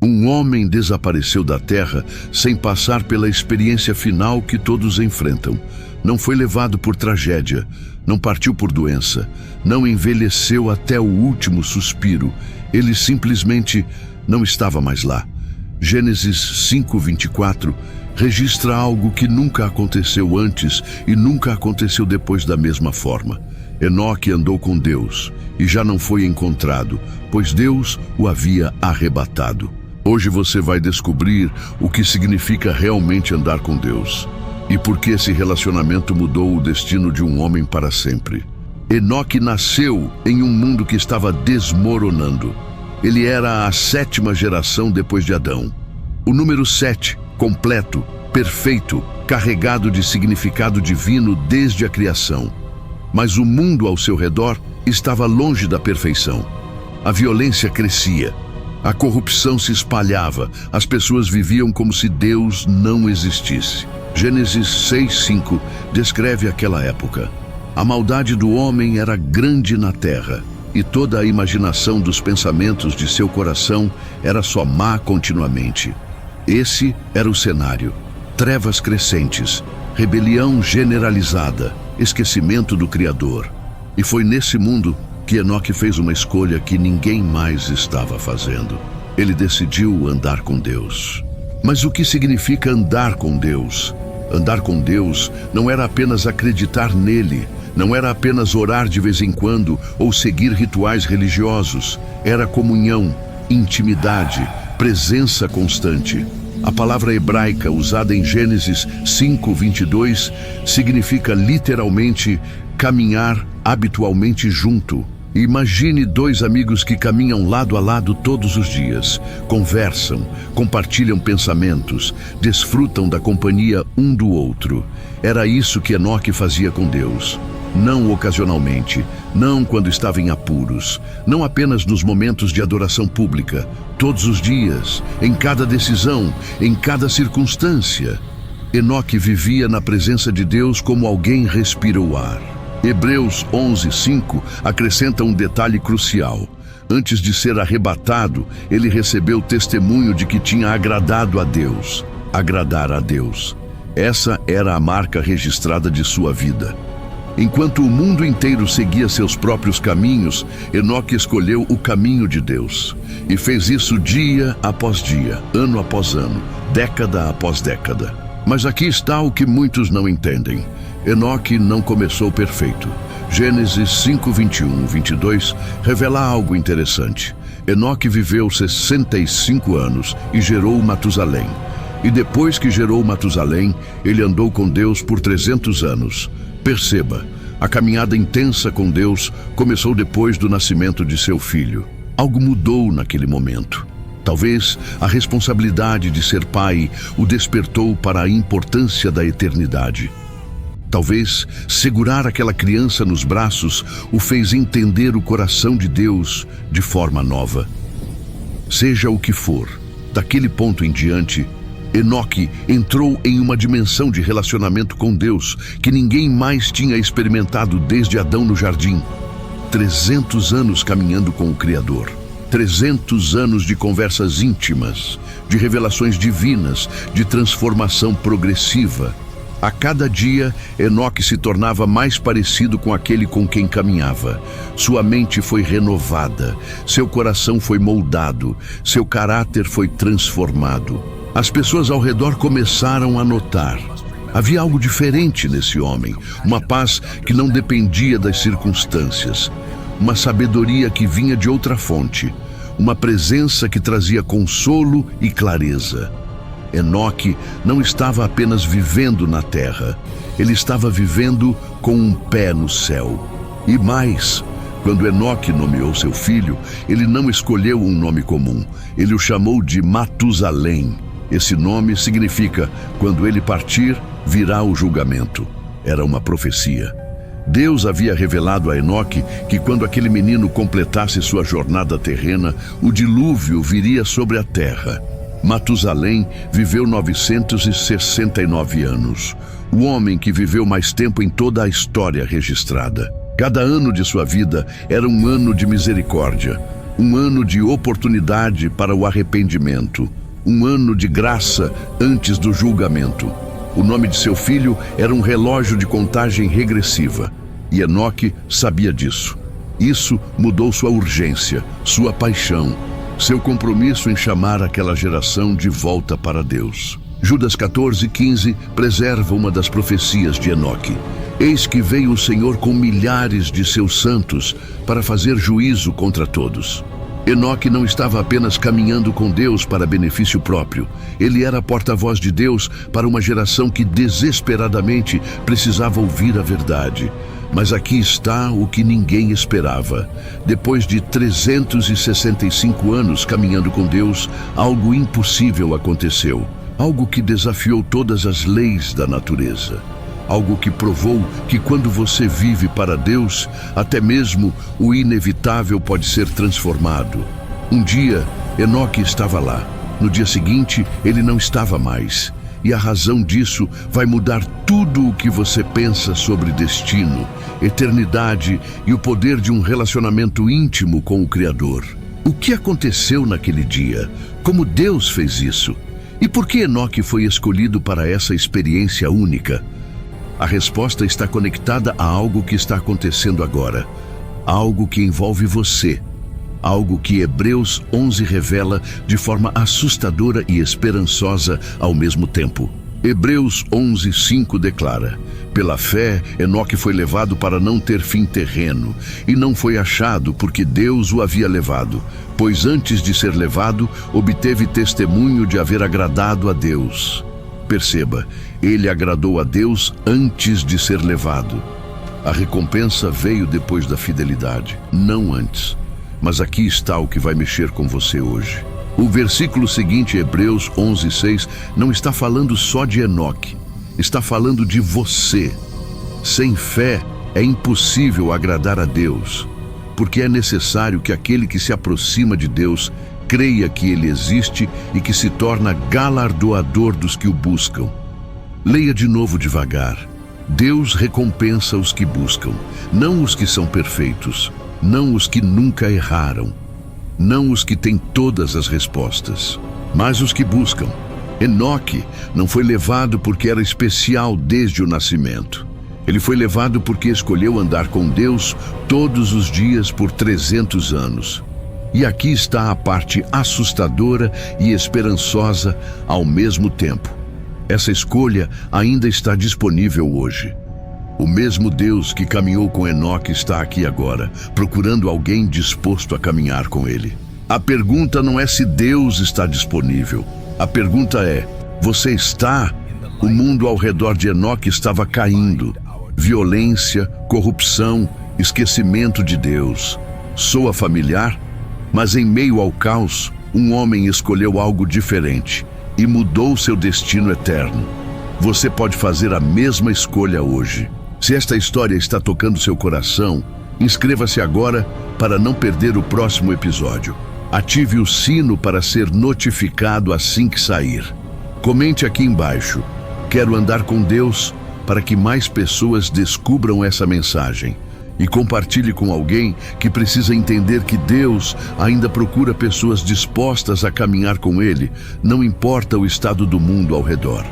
Um homem desapareceu da terra sem passar pela experiência final que todos enfrentam. Não foi levado por tragédia, não partiu por doença, não envelheceu até o último suspiro. Ele simplesmente não estava mais lá. Gênesis 5:24 registra algo que nunca aconteceu antes e nunca aconteceu depois da mesma forma. Enoque andou com Deus e já não foi encontrado, pois Deus o havia arrebatado. Hoje você vai descobrir o que significa realmente andar com Deus e por que esse relacionamento mudou o destino de um homem para sempre. Enoque nasceu em um mundo que estava desmoronando. Ele era a 7ª geração depois de Adão. O número 7, completo, perfeito, carregado de significado divino desde a criação. Mas o mundo ao seu redor estava longe da perfeição. A violência crescia. A corrupção se espalhava, as pessoas viviam como se Deus não existisse. Gênesis 6:5 descreve aquela época. A maldade do homem era grande na terra, e toda a imaginação dos pensamentos de seu coração era só má continuamente. Esse era o cenário. Trevas crescentes, rebelião generalizada, esquecimento do Criador. E foi nesse mundo que Enoque fez uma escolha que ninguém mais estava fazendo. Ele decidiu andar com Deus. Mas o que significa andar com Deus? Andar com Deus não era apenas acreditar nele, não era apenas orar de vez em quando ou seguir rituais religiosos. Era comunhão, intimidade, presença constante. A palavra hebraica usada em Gênesis 5:22 significa literalmente caminhar habitualmente junto. Imagine 2 amigos que caminham lado a lado todos os dias, conversam, compartilham pensamentos, desfrutam da companhia um do outro. Era isso que Enoque fazia com Deus. Não ocasionalmente, não quando estava em apuros, não apenas nos momentos de adoração pública, todos os dias, em cada decisão, em cada circunstância. Enoque vivia na presença de Deus como alguém respira o ar. Hebreus 11:5 acrescenta um detalhe crucial. Antes de ser arrebatado, ele recebeu testemunho de que tinha agradado a Deus. Agradar a Deus. Essa era a marca registrada de sua vida. Enquanto o mundo inteiro seguia seus próprios caminhos, Enoque escolheu o caminho de Deus. E fez isso dia após dia, ano após ano, década após década. Mas aqui está o que muitos não entendem. Enoque não começou perfeito. Gênesis 5:21-22 revela algo interessante. Enoque viveu 65 anos e gerou Matusalém. E depois que gerou Matusalém, ele andou com Deus por 300 anos. Perceba, a caminhada intensa com Deus começou depois do nascimento de seu filho. Algo mudou naquele momento. Talvez a responsabilidade de ser pai o despertou para a importância da eternidade. Talvez segurar aquela criança nos braços o fez entender o coração de Deus de forma nova. Seja o que for, daquele ponto em diante, Enoque entrou em uma dimensão de relacionamento com Deus que ninguém mais tinha experimentado desde Adão no jardim. 300 anos caminhando com o Criador. 300 anos de conversas íntimas, de revelações divinas, de transformação progressiva. A cada dia, Enoque se tornava mais parecido com aquele com quem caminhava. Sua mente foi renovada, seu coração foi moldado, seu caráter foi transformado. As pessoas ao redor começaram a notar. Havia algo diferente nesse homem, uma paz que não dependia das circunstâncias, uma sabedoria que vinha de outra fonte, uma presença que trazia consolo e clareza. Enoque não estava apenas vivendo na terra, ele estava vivendo com um pé no céu. E mais, quando Enoque nomeou seu filho, ele não escolheu um nome comum, ele o chamou de Matusalém. Esse nome significa, quando ele partir, virá o julgamento. Era uma profecia. Deus havia revelado a Enoque que quando aquele menino completasse sua jornada terrena, o dilúvio viria sobre a terra. Matusalém viveu 969 anos, o homem que viveu mais tempo em toda a história registrada. Cada ano de sua vida era um ano de misericórdia, um ano de oportunidade para o arrependimento, um ano de graça antes do julgamento. O nome de seu filho era um relógio de contagem regressiva, e Enoque sabia disso. Isso mudou sua urgência, sua paixão, seu compromisso em chamar aquela geração de volta para Deus. Judas 14:15 preserva uma das profecias de Enoque. Eis que veio o Senhor com milhares de seus santos para fazer juízo contra todos. Enoque não estava apenas caminhando com Deus para benefício próprio. Ele era porta-voz de Deus para uma geração que desesperadamente precisava ouvir a verdade. Mas aqui está o que ninguém esperava. Depois de 365 anos caminhando com Deus, algo impossível aconteceu. Algo que desafiou todas as leis da natureza. Algo que provou que quando você vive para Deus, até mesmo o inevitável pode ser transformado. Um dia, Enoque estava lá. No dia seguinte, ele não estava mais. E a razão disso vai mudar tudo o que você pensa sobre destino, eternidade e o poder de um relacionamento íntimo com o Criador. O que aconteceu naquele dia? Como Deus fez isso? E por que Enoque foi escolhido para essa experiência única? A resposta está conectada a algo que está acontecendo agora, algo que envolve você, algo que Hebreus 11 revela de forma assustadora e esperançosa ao mesmo tempo. Hebreus 11:5 declara: pela fé, Enoque foi levado para não ter fim terreno, e não foi achado porque Deus o havia levado, pois antes de ser levado, obteve testemunho de haver agradado a Deus. Perceba, ele agradou a Deus antes de ser levado. A recompensa veio depois da fidelidade, não antes. Mas aqui está o que vai mexer com você hoje. O versículo seguinte, Hebreus 11:6, não está falando só de Enoque, está falando de você. Sem fé é impossível agradar a Deus, porque é necessário que aquele que se aproxima de Deus creia que Ele existe e que se torna galardoador dos que o buscam. Leia de novo devagar. Deus recompensa os que buscam, não os que são perfeitos, não os que nunca erraram, não os que têm todas as respostas, mas os que buscam. Enoque não foi levado porque era especial desde o nascimento. Ele foi levado porque escolheu andar com Deus todos os dias por 300 anos. E aqui está a parte assustadora e esperançosa ao mesmo tempo. Essa escolha ainda está disponível hoje. O mesmo Deus que caminhou com Enoque está aqui agora, procurando alguém disposto a caminhar com ele. A pergunta não é se Deus está disponível. A pergunta é: você está? O mundo ao redor de Enoque estava caindo. Violência, corrupção, esquecimento de Deus. Soa familiar? Mas em meio ao caos, um homem escolheu algo diferente e mudou seu destino eterno. Você pode fazer a mesma escolha hoje. Se esta história está tocando seu coração, inscreva-se agora para não perder o próximo episódio. Ative o sino para ser notificado assim que sair. Comente aqui embaixo: quero andar com Deus, para que mais pessoas descubram essa mensagem. E compartilhe com alguém que precisa entender que Deus ainda procura pessoas dispostas a caminhar com Ele, não importa o estado do mundo ao redor.